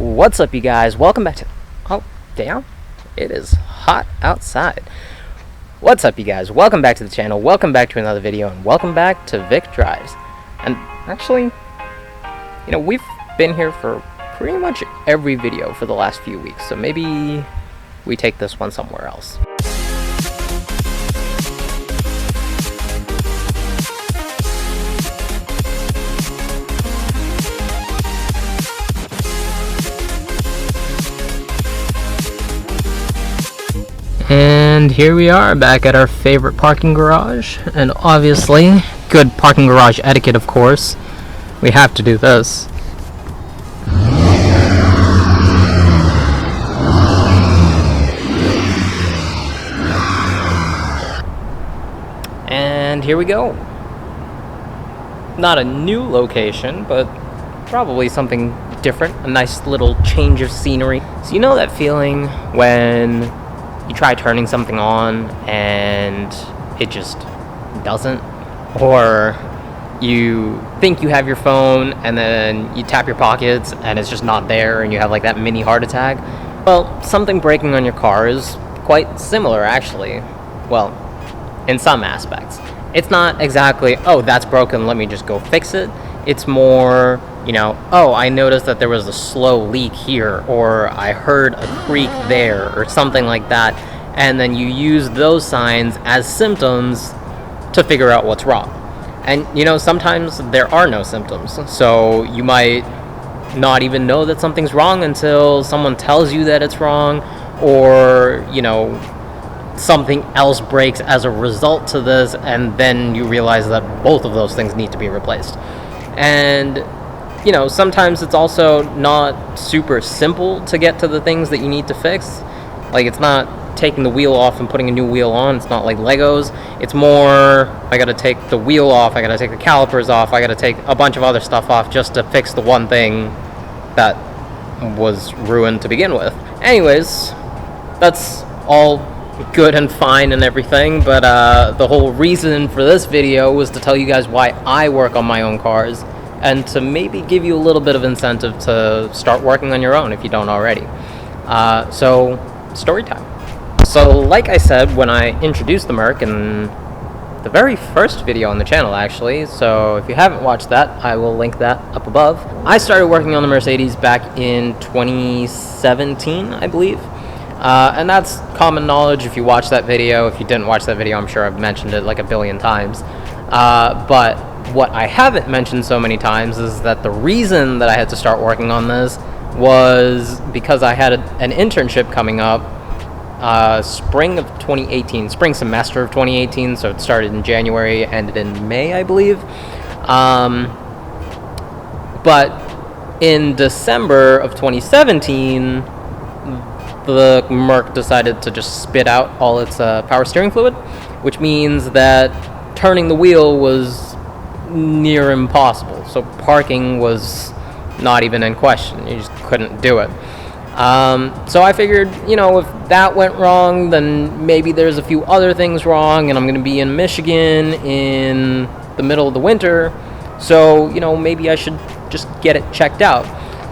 What's up, you guys? Welcome back to... Oh, damn. It is hot outside. What's up, you guys? Welcome back to the channel. Welcome back to another video, and welcome back to Vic Drives. And actually, we've been here for pretty much every video for the last few weeks, so maybe we take this one somewhere else. And here we are, back at our favorite parking garage, and obviously, good parking garage etiquette, of course, we have to do this. And here we go. Not a new location, but probably something different, a nice little change of scenery. So you know that feeling when you try turning something on and it just doesn't, or you think you have your phone and then you tap your pockets and it's just not there and you have like that mini heart attack? Well, something breaking on your car is quite similar, actually. Well, in some aspects. It's not exactly, oh, that's broken, let me just go fix it. It's more, oh, I noticed that there was a slow leak here, or I heard a creak there, or something like that, and then you use those signs as symptoms to figure out what's wrong. And, sometimes there are no symptoms, so you might not even know that something's wrong until someone tells you that it's wrong, or, something else breaks as a result to this, and then you realize that both of those things need to be replaced. And sometimes it's also not super simple to get to the things that you need to fix. Like, it's not taking the wheel off and putting a new wheel on. It's not like Legos. It's more, I gotta take the wheel off, I gotta take the calipers off, I gotta take a bunch of other stuff off just to fix the one thing that was ruined to begin with. Anyways, that's all good and fine and everything, but the whole reason for this video was to tell you guys why I work on my own cars, and to maybe give you a little bit of incentive to start working on your own if you don't already. So, story time. So, like I said when I introduced the Merc in the very first video on the channel, actually, so if you haven't watched that, I will link that up above. I started working on the Mercedes back in 2017, I believe. And that's common knowledge if you watch that video. If you didn't watch that video, I'm sure I've mentioned it like a billion times. But what I haven't mentioned so many times is that the reason that I had to start working on this was because I had an internship coming up spring of 2018, spring semester of 2018, so it started in January, ended in May, I believe. But in December of 2017, the Merc decided to just spit out all its power steering fluid, which means that turning the wheel was near impossible. So parking was not even in question. You just couldn't do it. So I figured, if that went wrong, then maybe there's a few other things wrong, and I'm going to be in Michigan in the middle of the winter, so, maybe I should just get it checked out.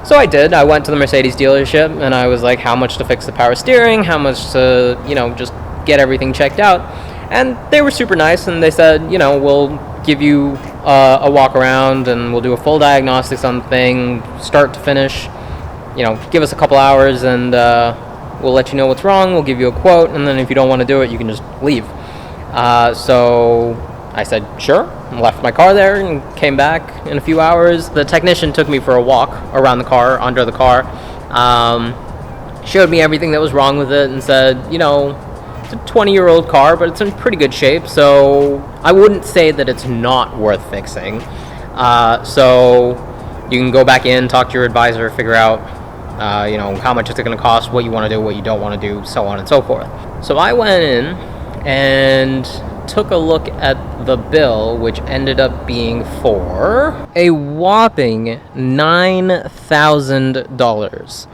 So I did. I went to the Mercedes dealership, and I was like, how much to fix the power steering, how much to, just get everything checked out. And they were super nice, and they said, we'll give you a walk around, and we'll do a full diagnostics on the thing, start to finish. Give us a couple hours, and we'll let you know what's wrong, we'll give you a quote, and then if you don't want to do it, you can just leave. So I said, sure, and left my car there and came back in a few hours. The technician took me for a walk around the car, under the car, showed me everything that was wrong with it, and said, it's a 20-year-old car, but it's in pretty good shape, so I wouldn't say that it's not worth fixing. So you can go back in, talk to your advisor, figure out, how much it's going to cost, what you want to do, what you don't want to do, so on and so forth. So I went in and took a look at the bill, which ended up being for a whopping $9,000.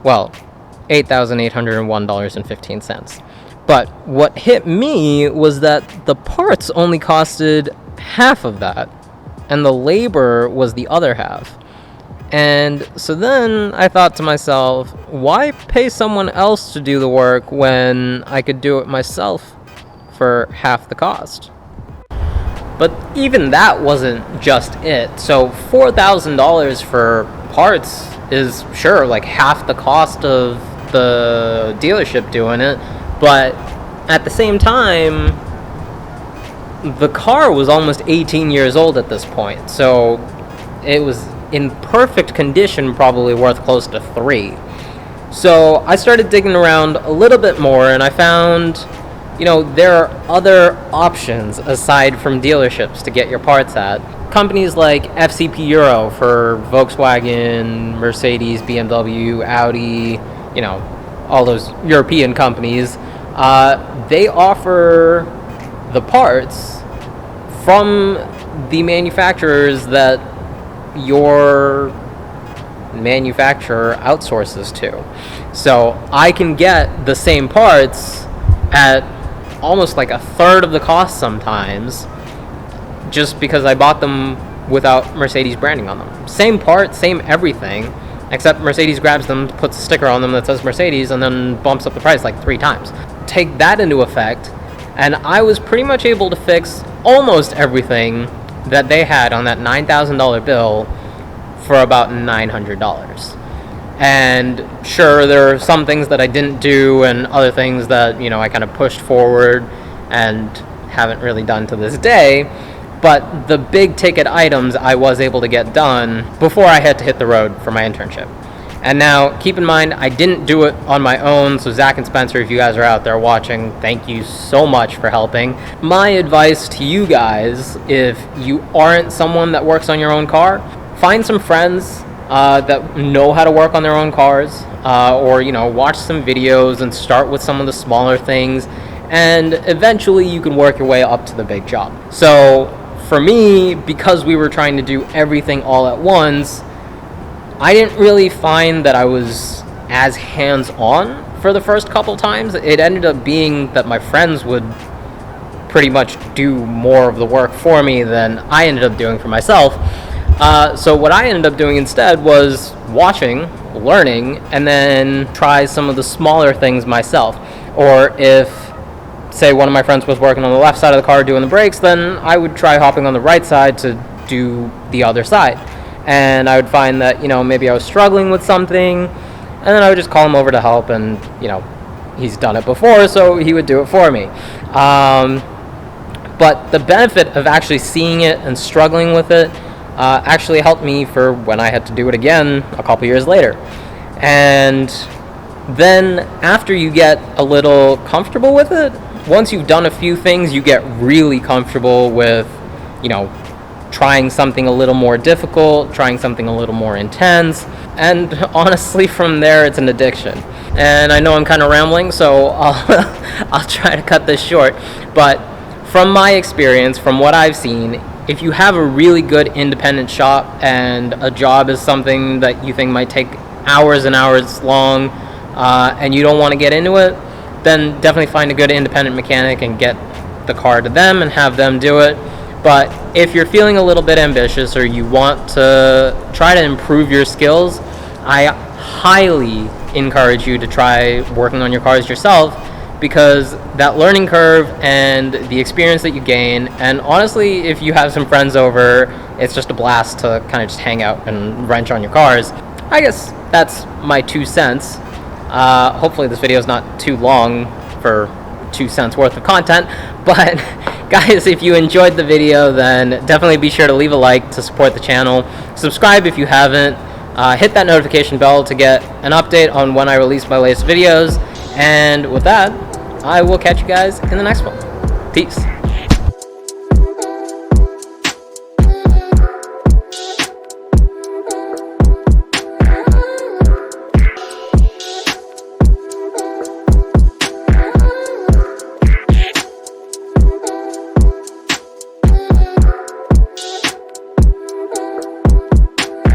Well, $8,801.15. But what hit me was that the parts only costed half of that, and the labor was the other half. And so then I thought to myself, why pay someone else to do the work when I could do it myself for half the cost? But even that wasn't just it. So $4,000 for parts is sure like half the cost of the dealership doing it, but at the same time, the car was almost 18 years old at this point, so it was in perfect condition, probably worth close to 3. So I started digging around a little bit more, and I found, there are other options aside from dealerships to get your parts at. Companies like FCP Euro for Volkswagen, Mercedes, BMW, Audi, all those European companies, they offer the parts from the manufacturers that your manufacturer outsources to. So I can get the same parts at almost like a third of the cost sometimes, just because I bought them without Mercedes branding on them. Same part, same everything, except Mercedes grabs them, puts a sticker on them that says Mercedes, and then bumps up the price like 3 times. Take that into effect, and I was pretty much able to fix almost everything that they had on that $9,000 bill for about $900. And sure, there are some things that I didn't do and other things that, I kind of pushed forward and haven't really done to this day. But the big ticket items I was able to get done before I had to hit the road for my internship. And now, keep in mind, I didn't do it on my own, so Zach and Spencer, if you guys are out there watching, thank you so much for helping. My advice to you guys, if you aren't someone that works on your own car, find some friends that know how to work on their own cars, or, watch some videos and start with some of the smaller things, and eventually you can work your way up to the big job. So, for me, because we were trying to do everything all at once, I didn't really find that I was as hands-on for the first couple times. It ended up being that my friends would pretty much do more of the work for me than I ended up doing for myself. So what I ended up doing instead was watching, learning, and then try some of the smaller things myself. Or if, say, one of my friends was working on the left side of the car doing the brakes, then I would try hopping on the right side to do the other side. And I would find that, maybe I was struggling with something, and then I would just call him over to help, and, he's done it before, so he would do it for me. But the benefit of actually seeing it and struggling with it actually helped me for when I had to do it again a couple years later. And then after you get a little comfortable with it, once you've done a few things, you get really comfortable with, trying something a little more difficult, trying something a little more intense, and honestly from there it's an addiction. And I know I'm kind of rambling, so I'll try to cut this short, but from my experience, from what I've seen, if you have a really good independent shop and a job is something that you think might take hours and hours long, and you don't want to get into it, then definitely find a good independent mechanic and get the car to them and have them do it. But if you're feeling a little bit ambitious or you want to try to improve your skills, I highly encourage you to try working on your cars yourself, because that learning curve and the experience that you gain, and honestly, if you have some friends over, it's just a blast to kind of just hang out and wrench on your cars. I guess that's my 2 cents. Hopefully this video is not too long for 2 cents worth of content, but guys, if you enjoyed the video, then definitely be sure to leave a like to support the channel. Subscribe if you haven't. Hit that notification bell to get an update on when I release my latest videos. And with that, I will catch you guys in the next one. Peace.